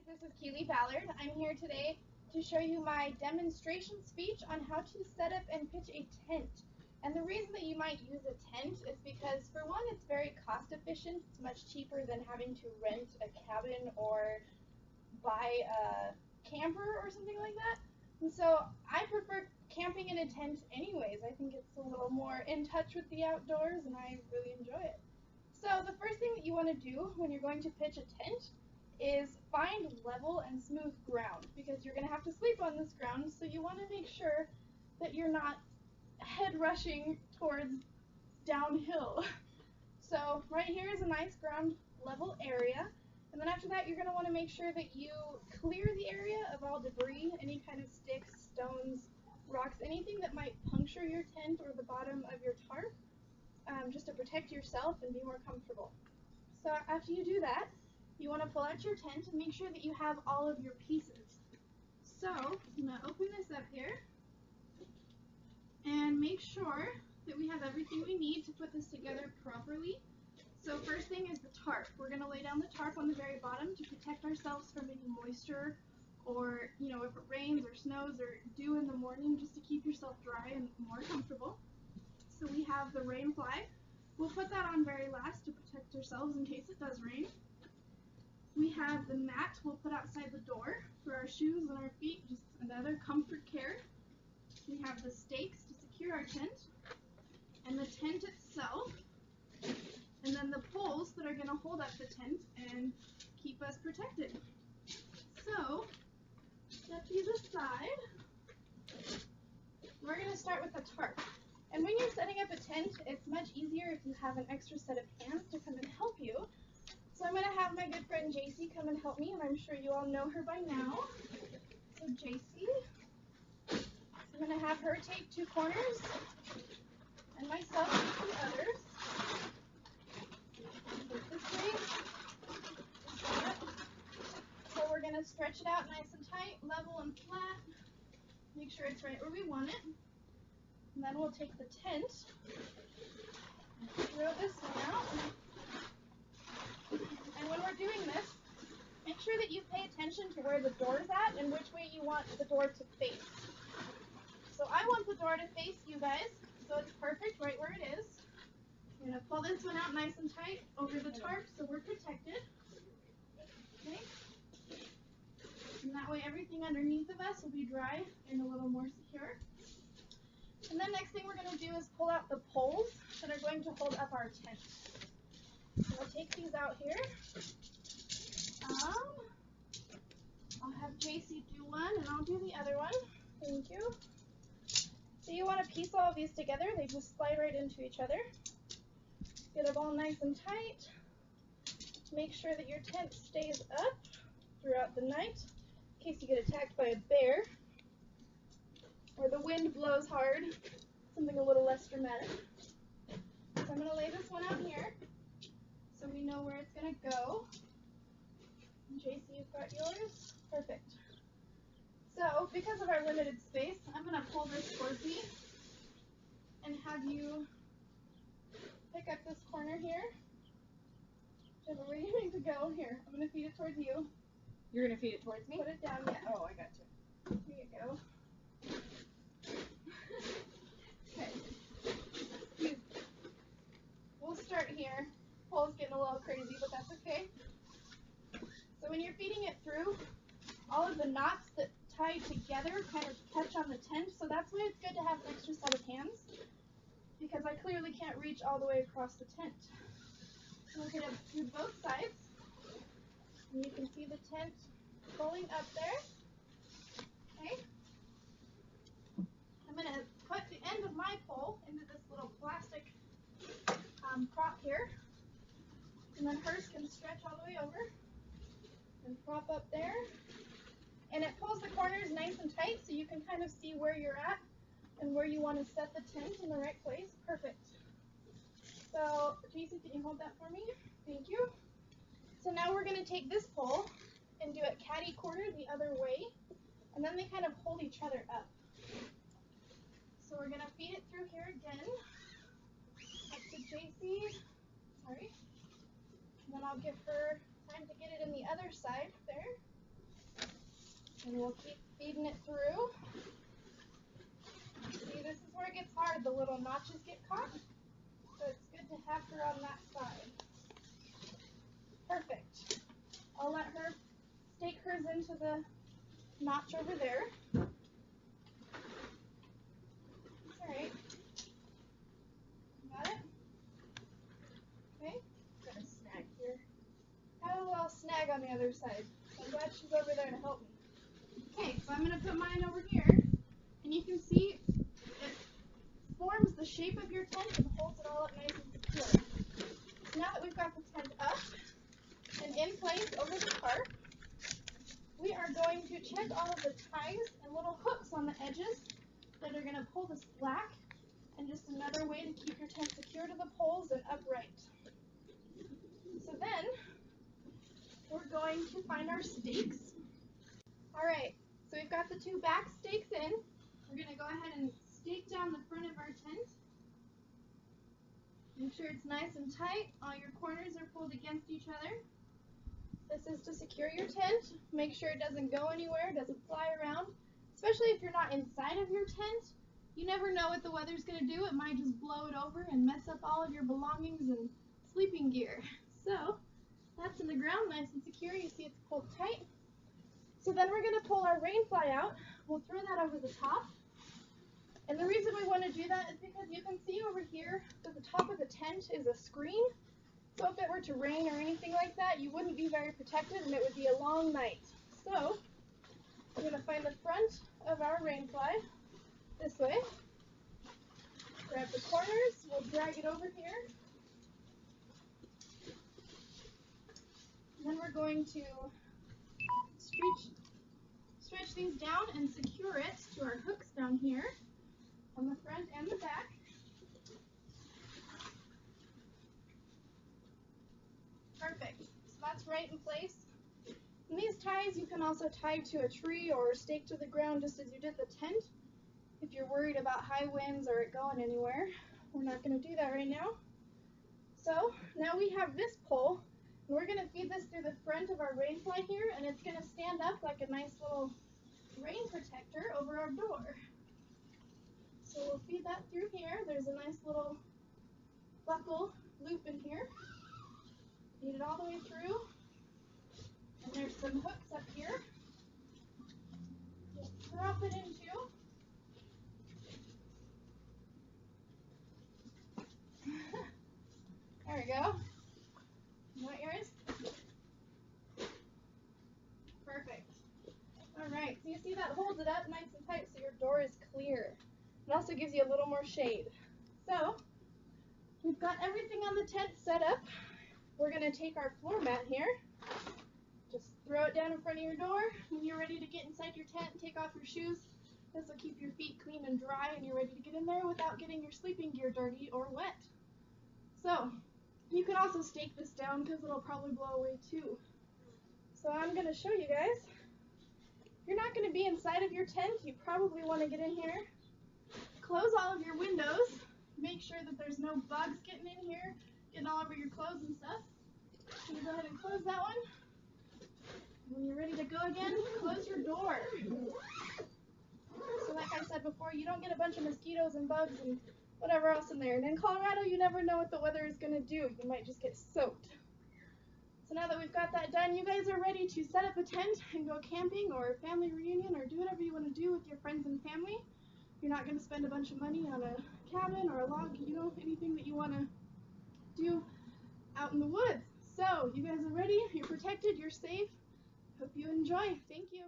This is Keely Ballard. I'm here today to show you my demonstration speech on how to set up and pitch a tent. And the reason that you might use a tent is because, for one, it's very cost efficient. It's much cheaper than having to rent a cabin or buy a camper or something like that. And so I prefer camping in a tent anyways. I think it's a little more in touch with the outdoors and I really enjoy it. So the first thing that you want to do when you're going to pitch a tent is find level and smooth ground, because you're going to have to sleep on this ground, so you want to make sure that you're not head rushing towards downhill. So right here is a nice ground level area, and then after that you're going to want to make sure that you clear the area of all debris, any kind of sticks, stones, rocks, anything that might puncture your tent or the bottom of your tarp, just to protect yourself and be more comfortable. So after you do that, you want to pull out your tent and make sure that you have all of your pieces. So I'm going to open this up here and make sure that we have everything we need to put this together properly. So first thing is the tarp. We're going to lay down the tarp on the very bottom to protect ourselves from any moisture, or if it rains or snows or dew in the morning, just to keep yourself dry and more comfortable. So we have the rain fly. We'll put that on very last to protect ourselves in case it does rain. We have the mat we'll put outside the door for our shoes and our feet, just another comfort care. We have the stakes to secure our tent, and the tent itself, and then the poles that are going to hold up the tent and keep us protected. So, step to the side. We're going to start with the tarp. And when you're setting up a tent, it's much easier if you have an extra set of hands to come and help you. So I'm going to have my good friend JC come and help me, and I'm sure you all know her by now. So JC, I'm going to have her take 2 corners, and myself take the others. Take this way. So we're going to stretch it out nice and tight, level and flat. Make sure it's right where we want it. And then we'll take the tent and throw this one out. And when we're doing this, make sure that you pay attention to where the door's at and which way you want the door to face. So I want the door to face you guys, so it's perfect right where it is. I'm going to pull this one out nice and tight over the tarp so we're protected. Okay? And that way everything underneath of us will be dry and a little more secure. And then next thing we're going to do is pull out the poles that are going to hold up our tent. So we'll take these out here. I'll have JC do one and I'll do the other one. Thank you. So you want to piece all of these together. They just slide right into each other. Get them all nice and tight. Make sure that your tent stays up throughout the night in case you get attacked by a bear or the wind blows hard. Something a little less dramatic. So I'm going to lay this one out here so we know where it's going to go. JC, you've got yours? Perfect. So, because of our limited space, I'm going to pull this towards me and have you pick up this corner here. Whichever way you need to go. Here, I'm going to feed it towards you. You're going to feed it towards me? Put it down, yeah. Oh, I got you. Here you go. Okay. Excuse me. We'll start here. Pole's getting a little crazy, but that's okay. So when you're feeding it through, all of the knots that tie together kind of catch on the tent, so that's why it's good to have an extra set of hands, because I clearly can't reach all the way across the tent. So we're going to do both sides, and you can see the tent pulling up there. Okay. I'm going to put the end of my pole into this little plastic prop here, and then hers can stretch all the way over and prop up there. And it pulls the corners nice and tight so you can kind of see where you're at and where you want to set the tent in the right place. Perfect. So, Jason, can you hold that for me? Thank you. So now we're going to take this pole and do it catty corner the other way, and then they kind of hold each other up. So we're going to feed it through here again. Up to JC. Sorry. And then I'll give her time to get it in the other side there. And we'll keep feeding it through. See, this is where it gets hard. The little notches get caught. So it's good to have her on that side. Perfect. I'll let her stake hers into the notch over there. Alright. Got it? Okay. Got a snag here. I have a little snag on the other side. I'm glad she's over there to help me. Okay, so I'm going to put mine over here. And you can see it forms the shape of your tent and holds it all up nice and secure. So now that we've got the tent up and in place over the tarp, we are going to check all of the ties and little hooks on the edges that are going to pull this back, and just another way to keep your tent secure to the poles and upright. So then, we're going to find our stakes. Alright, so we've got the two back stakes in. We're going to go ahead and stake down the front of our tent. Make sure it's nice and tight. All your corners are pulled against each other. This is to secure your tent. Make sure it doesn't go anywhere, doesn't fly around. Especially if you're not inside of your tent. You never know what the weather's going to do. It might just blow it over and mess up all of your belongings and sleeping gear. So, that's in the ground, nice and secure. You see it's pulled tight. So then we're going to pull our rain fly out. We'll throw that over the top. And the reason we want to do that is because you can see over here that the top of the tent is a screen. So if it were to rain or anything like that, you wouldn't be very protected and it would be a long night. So we're going to find the front of our rain fly this way. Grab the corners, we'll drag it over here. And then we're going to stretch these down and secure it to our hooks down here on the front and the back. Perfect. So that's right in place. And these ties you can also tie to a tree or stake to the ground just as you did the tent. If you're worried about high winds or it going anywhere, we're not going to do that right now. So now we have this pole. And we're going to feed this through the front of our rain fly here, and it's going to stand up like a nice little rain protector over our door. So we'll feed that through here. There's a nice little buckle loop in here. Feed it all the way through. And there's some hooks up here. Just drop it into. There we go. You want yours? Perfect. Alright, so you see that holds it up nice and tight so your door is clear. It also gives you a little more shade. So, we've got everything on the tent set up. We're going to take our floor mat here. Just throw it down in front of your door. When you're ready to get inside your tent, take off your shoes. This will keep your feet clean and dry and you're ready to get in there without getting your sleeping gear dirty or wet. So, you can also stake this down because it'll probably blow away too. So I'm going to show you guys. If you're not going to be inside of your tent, you probably want to get in here. Close all of your windows. Make sure that there's no bugs getting in here, getting all over your clothes and stuff. So you go ahead and close that one. When you're ready to go again, close your door. So like I said before, you don't get a bunch of mosquitoes and bugs and whatever else in there. And in Colorado, you never know what the weather is going to do. You might just get soaked. So now that we've got that done, you guys are ready to set up a tent and go camping or family reunion or do whatever you want to do with your friends and family. You're not going to spend a bunch of money on a cabin or a log, you know, anything that you want to do out in the woods. So, you guys are ready, you're protected, you're safe. Hope you enjoy. Thank you.